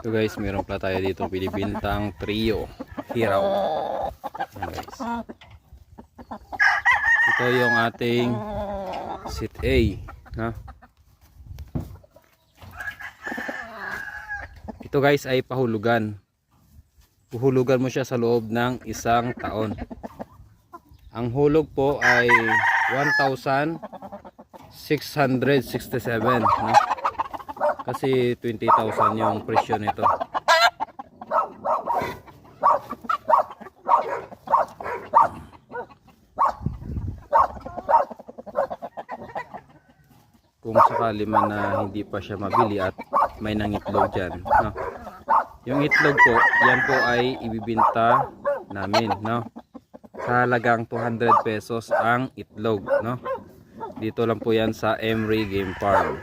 So guys, meron pala tayo dito binibintang trio hiraw. Ayan guys. Ito yung ating sit A, no? Ito guys ay pahulugan. Puhulugan mo siya sa loob ng 1 taon. Ang hulog po ay 1,667, no? Kasi 20,000 yung presyo nito. Kung sakali man na hindi pa siya mabili at may nangitlog dyan, no? Yung itlog po, yan po ay ibibinta namin, no? Sa halagang 200 pesos ang itlog, no? Dito lang po yan sa Emery Game Farm.